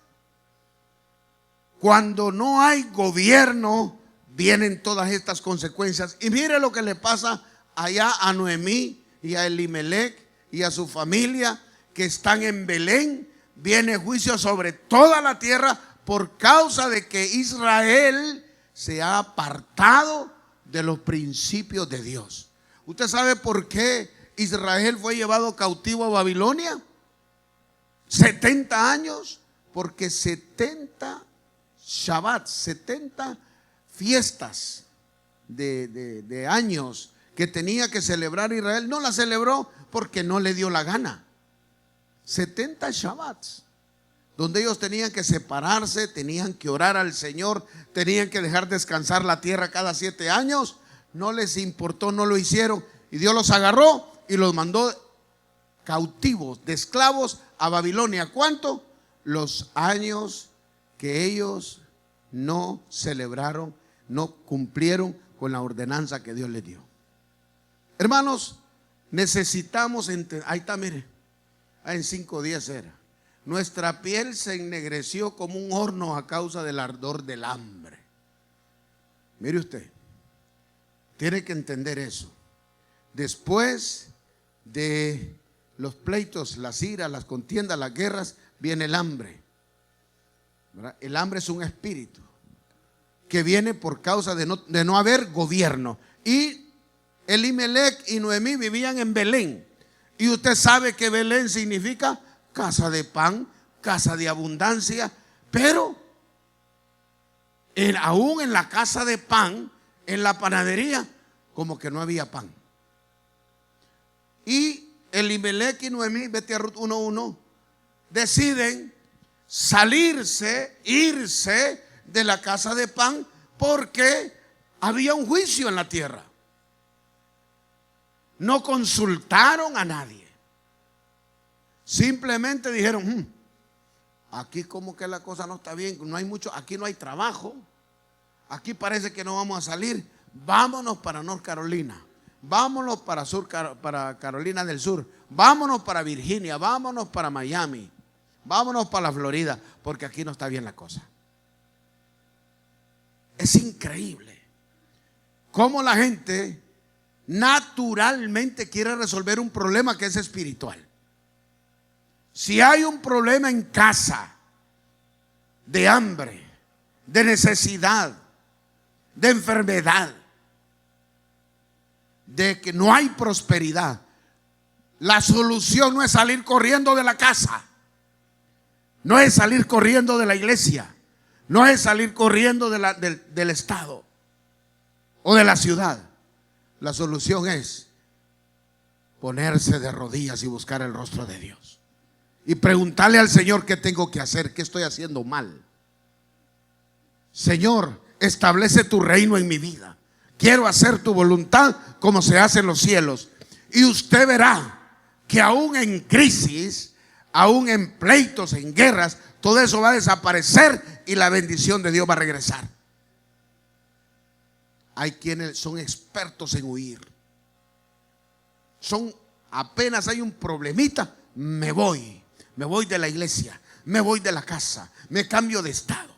Speaker 1: Cuando no hay gobierno, vienen todas estas consecuencias. Y mire lo que le pasa allá a Noemí y a Elimelech y a su familia que están en Belén. Viene juicio sobre toda la tierra por causa de que Israel se ha apartado de los principios de Dios. ¿Usted sabe por qué Israel fue llevado cautivo a Babilonia? 70 años, porque 70 Shabbat, 70 fiestas de años que tenía que celebrar Israel, no la celebró porque no le dio la gana. 70 Shabbats, donde ellos tenían que separarse, tenían que orar al Señor, tenían que dejar descansar la tierra cada 7 años. No les importó, no lo hicieron, y Dios los agarró y los mandó cautivos, de esclavos a Babilonia. ¿Cuánto? Los años que ellos no celebraron, no cumplieron con la ordenanza que Dios les dio. Hermanos, necesitamos entender. Ahí está, mire, en 5 días era. Nuestra piel se ennegreció como un horno a causa del ardor del hambre. Mire usted, tiene que entender eso. Después de los pleitos, las iras, las contiendas, las guerras, viene el hambre. ¿Verdad? El hambre es un espíritu que viene por causa de no haber gobierno. Y Elimelech y Noemí vivían en Belén. Y usted sabe que Belén significa casa de pan, casa de abundancia. Pero aún en la casa de pan, en la panadería, como que no había pan. Y Elimelech y Noemí, vete a Ruth 1:1, deciden salirse, irse de la casa de pan porque había un juicio en la tierra. No consultaron a nadie. Simplemente dijeron, aquí como que la cosa no está bien, no hay mucho, aquí no hay trabajo, aquí parece que no vamos a salir, vámonos para North Carolina, vámonos para Carolina del Sur, vámonos para Virginia, vámonos para Miami, vámonos para la Florida, porque aquí no está bien la cosa. Es increíble cómo la gente naturalmente quiere resolver un problema que es espiritual. Si hay un problema en casa de hambre, de necesidad, de enfermedad, de que no hay prosperidad, la solución no es salir corriendo de la casa, no es salir corriendo de la iglesia, no es salir corriendo del estado o de la ciudad. La solución es ponerse de rodillas y buscar el rostro de Dios y preguntarle al Señor qué tengo que hacer, qué estoy haciendo mal. Señor, establece tu reino en mi vida. Quiero hacer tu voluntad como se hace en los cielos. Y usted verá que aún en crisis, aún en pleitos, en guerras, todo eso va a desaparecer y la bendición de Dios va a regresar. Hay quienes son expertos en huir. Apenas hay un problemita, me voy de la iglesia, me voy de la casa, me cambio de estado.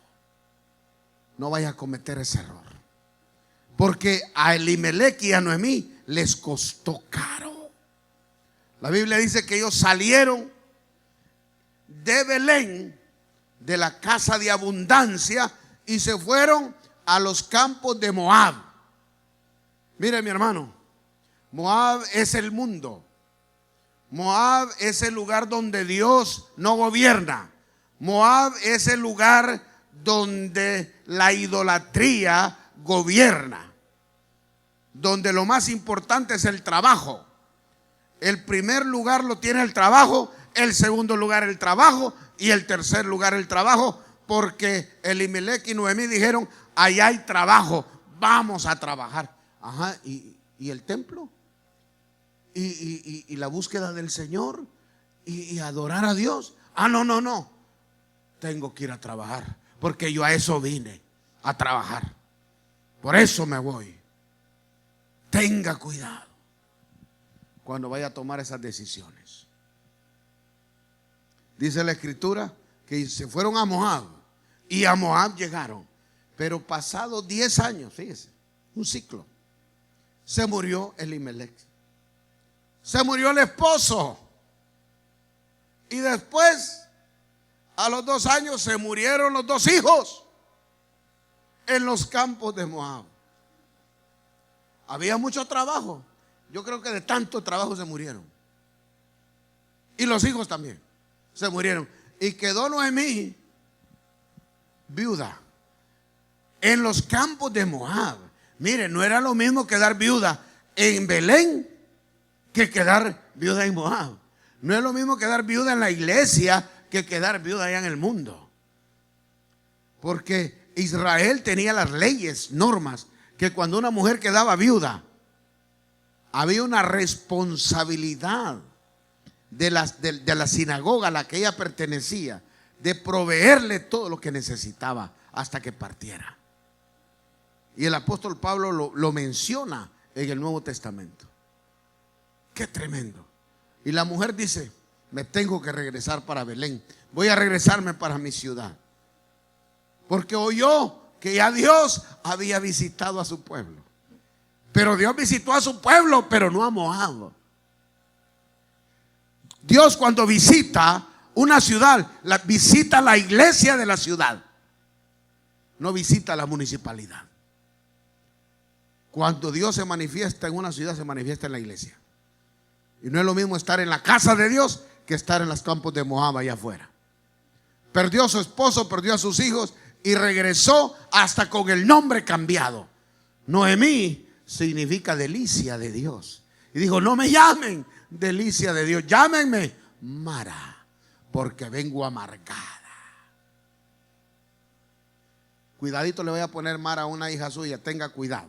Speaker 1: No vaya a cometer ese error, porque a Elimelech y a Noemí les costó caro. La Biblia dice que ellos salieron de Belén, de la casa de abundancia, y se fueron a los campos de Moab. Mire, mi hermano, Moab es el mundo. Moab es el lugar donde Dios no gobierna. Moab es el lugar donde la idolatría gobierna, donde lo más importante es el trabajo. El primer lugar lo tiene el trabajo, el segundo lugar el trabajo y el tercer lugar el trabajo, porque Elimelech y Noemí dijeron: allá hay trabajo, vamos a trabajar. Ajá, ¿y el templo? ¿Y la búsqueda del Señor? ¿Y adorar a Dios? No, tengo que ir a trabajar, porque yo a eso vine, a trabajar. Por eso me voy. Tenga cuidado cuando vaya a tomar esas decisiones. Dice la Escritura que se fueron a Moab, y a Moab llegaron, pero pasados 10 años, fíjese, un ciclo, se murió Elimelech, se murió el esposo, y después a los 2 años se murieron los 2 hijos en los campos de Moab. Había mucho trabajo. Yo creo que de tanto trabajo se murieron. Y los hijos también se murieron. Y quedó Noemí viuda en los campos de Moab. Mire, no era lo mismo quedar viuda en Belén que quedar viuda en Moab. No es lo mismo quedar viuda en la iglesia que quedar viuda allá en el mundo. Porque Israel tenía las leyes, normas, que cuando una mujer quedaba viuda, había una responsabilidad de la sinagoga a la que ella pertenecía, de proveerle todo lo que necesitaba hasta que partiera. Y el apóstol Pablo lo menciona en el Nuevo Testamento. Qué tremendo. Y la mujer dice: me tengo que regresar para Belén, voy a regresarme para mi ciudad, porque oyó que ya Dios había visitado a su pueblo. Pero Dios visitó a su pueblo, pero no a Moab. Dios, cuando visita una ciudad, visita la iglesia de la ciudad, no visita la municipalidad. Cuando Dios se manifiesta en una ciudad, se manifiesta en la iglesia. Y no es lo mismo estar en la casa de Dios que estar en los campos de Moab allá afuera. Perdió a su esposo, perdió a sus hijos y regresó hasta con el nombre cambiado. Noemí significa delicia de Dios. Y dijo: no me llamen delicia de Dios, llámenme Mara, porque vengo amargada. Cuidadito, le voy a poner Mara a una hija suya, tenga cuidado.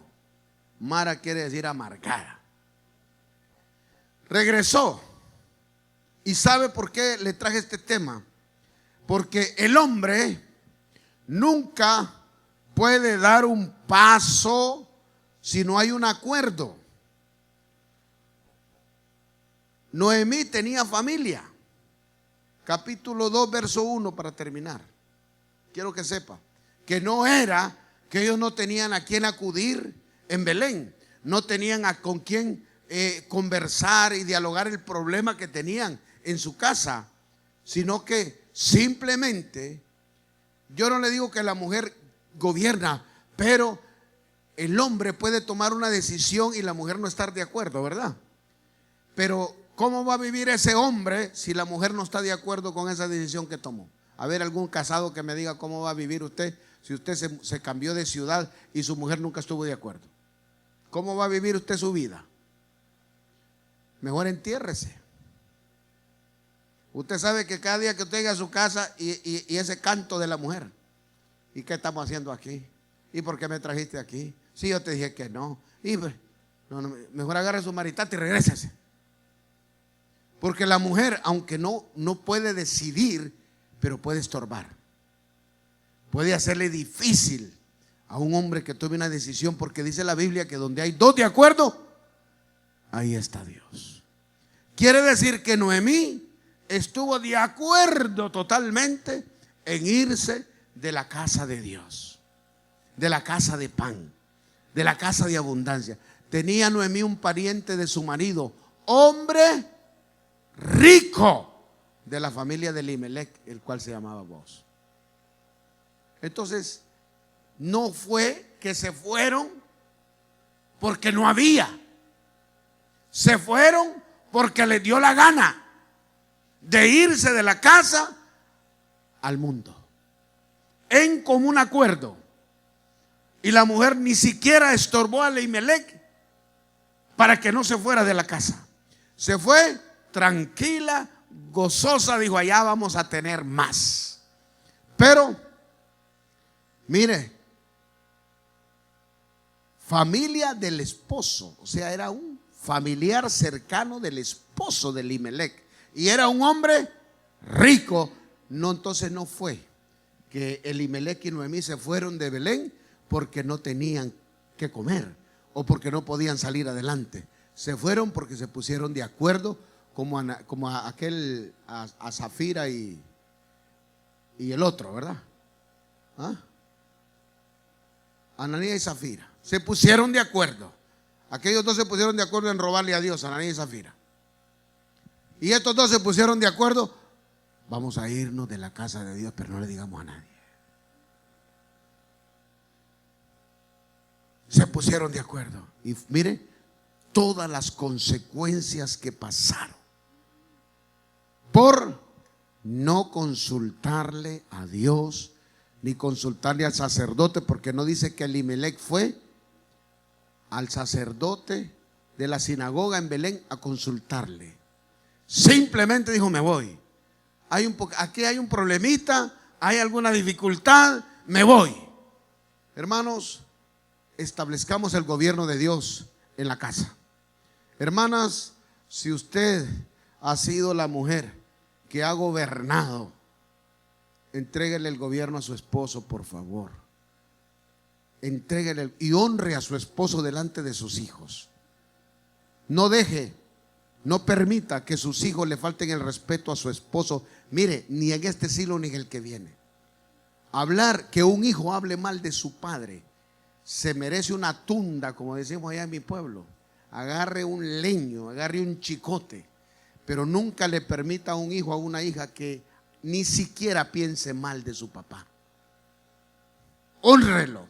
Speaker 1: Mara quiere decir amargada. Regresó. ¿Y sabe por qué le traje este tema? Porque el hombre nunca puede dar un paso si no hay un acuerdo. Noemí tenía familia. Capítulo 2, verso 1, para terminar. Quiero que sepa que no era que ellos no tenían a quién acudir en Belén, no tenían con quién conversar y dialogar el problema que tenían en su casa, sino que simplemente, yo no le digo que la mujer gobierna, pero el hombre puede tomar una decisión y la mujer no estar de acuerdo, ¿verdad? Pero ¿cómo va a vivir ese hombre si la mujer no está de acuerdo con esa decisión que tomó? A ver, algún casado que me diga cómo va a vivir usted si usted se cambió de ciudad y su mujer nunca estuvo de acuerdo. ¿Cómo va a vivir usted su vida? Mejor entiérrese. Usted sabe que cada día que usted llega a su casa y ese canto de la mujer: ¿y qué estamos haciendo aquí? ¿Y por qué me trajiste aquí? Si yo te dije que no. Mejor agarre su maritate y regrésese. Porque la mujer, aunque no puede decidir, pero puede estorbar. Puede hacerle difícil a un hombre que tome una decisión, porque dice la Biblia que donde hay dos de acuerdo, ahí está Dios. Quiere decir que Noemí estuvo de acuerdo totalmente en irse de la casa de Dios, de la casa de pan, de la casa de abundancia. Tenía Noemí un pariente de su marido, hombre rico, de la familia de Elimelech, el cual se llamaba Boaz. Entonces, no fue que se fueron porque no había. Se fueron porque les dio la gana de irse de la casa al mundo, en común acuerdo. Y la mujer ni siquiera estorbó a Elimelech para que no se fuera de la casa. Se fue tranquila, gozosa, dijo: allá vamos a tener más. Pero mire, familia del esposo, o sea, era un familiar cercano del esposo de Elimelech, y era un hombre rico. No, entonces no fue que Elimelech y Noemí se fueron de Belén porque no tenían que comer o porque no podían salir adelante. Se fueron porque se pusieron de acuerdo, como a aquel, a Zafira y el otro, ¿verdad? ¿Ah? Ananías y Zafira se pusieron de acuerdo. Aquellos dos se pusieron de acuerdo en robarle a Dios, Ananías y Zafira. Y estos dos se pusieron de acuerdo: vamos a irnos de la casa de Dios, pero no le digamos a nadie. Se pusieron de acuerdo. Y mire todas las consecuencias que pasaron por no consultarle a Dios, ni consultarle al sacerdote, porque no dice que Elimelech fue al sacerdote de la sinagoga en Belén a consultarle. Simplemente dijo: me voy. Aquí hay un problemita, hay alguna dificultad, me voy. Hermanos, establezcamos el gobierno de Dios en la casa. Hermanas, si usted ha sido la mujer que ha gobernado, entréguele el gobierno a su esposo, por favor. Entréguele y honre a su esposo delante de sus hijos. No deje, no permita que sus hijos le falten el respeto a su esposo. Mire, ni en este siglo ni en el que viene. Hablar, que un hijo hable mal de su padre, se merece una tunda, como decimos allá en mi pueblo. Agarre un leño, agarre un chicote, pero nunca le permita a un hijo, a una hija, que ni siquiera piense mal de su papá. Hónrelo,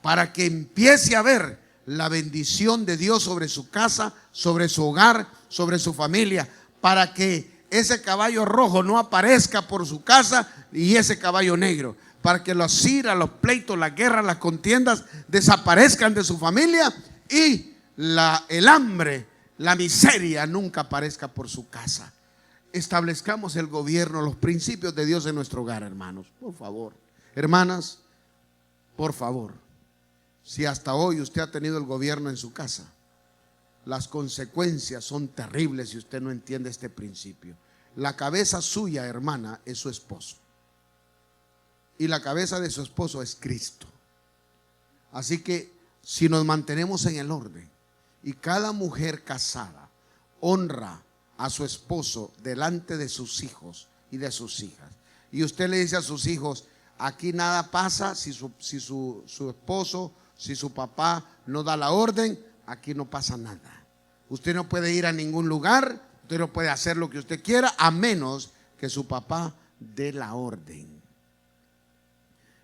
Speaker 1: para que empiece a ver la bendición de Dios sobre su casa, sobre su hogar, sobre su familia, para que ese caballo rojo no aparezca por su casa y ese caballo negro, para que las iras, los pleitos, las guerras, las contiendas desaparezcan de su familia y el hambre, la miseria nunca aparezca por su casa. Establezcamos el gobierno, los principios de Dios en nuestro hogar, hermanos, por favor. Hermanas, por favor, si hasta hoy usted ha tenido el gobierno en su casa, las consecuencias son terribles si usted no entiende este principio. La cabeza suya, hermana, es su esposo, y la cabeza de su esposo es Cristo. Así que si nos mantenemos en el orden y cada mujer casada honra a su esposo delante de sus hijos y de sus hijas, y usted le dice a sus hijos: aquí nada pasa si su esposo, si su papá no da la orden, aquí no pasa nada. Usted no puede ir a ningún lugar, usted no puede hacer lo que usted quiera, a menos que su papá dé la orden.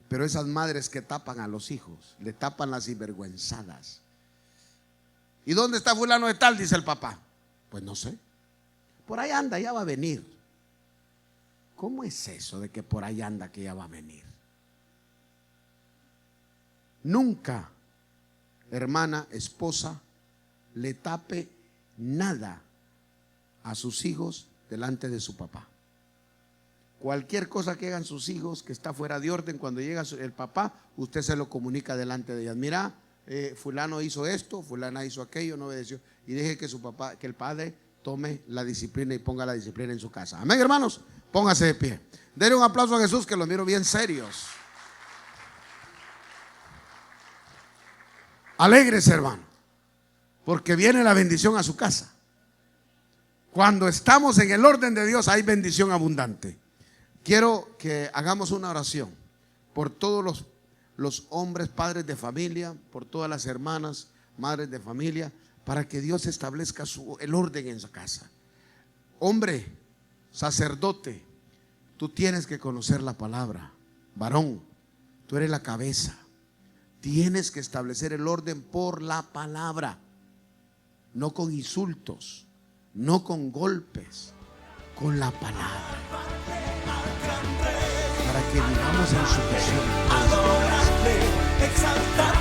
Speaker 1: Pero esas madres que tapan a los hijos, le tapan las sinvergüenzadas. ¿Y dónde está fulano de tal?, dice el papá. Pues no sé, por ahí anda, ya va a venir. ¿Cómo es eso de que por ahí anda, que ya va a venir? Nunca, hermana, esposa, le tape nada a sus hijos delante de su papá. Cualquier cosa que hagan sus hijos que está fuera de orden, cuando llega el papá, usted se lo comunica delante de ellas. Mira, fulano hizo esto, fulana hizo aquello, no obedeció. Y deje que su papá, que el padre tome la disciplina y ponga la disciplina en su casa. Amén, hermanos. Póngase de pie. Denle un aplauso a Jesús, que los miro bien serios. Alégrese, hermano, porque viene la bendición a su casa. Cuando estamos en el orden de Dios hay bendición abundante. Quiero que hagamos una oración por todos los hombres, padres de familia, por todas las hermanas, madres de familia, para que Dios establezca el orden en su casa. Hombre, sacerdote, tú tienes que conocer la palabra. Varón, tú eres la cabeza. Tienes que establecer el orden por la palabra, no con insultos, no con golpes, con la palabra, para que vivamos en sujeción.
Speaker 4: Adorarle, exaltar.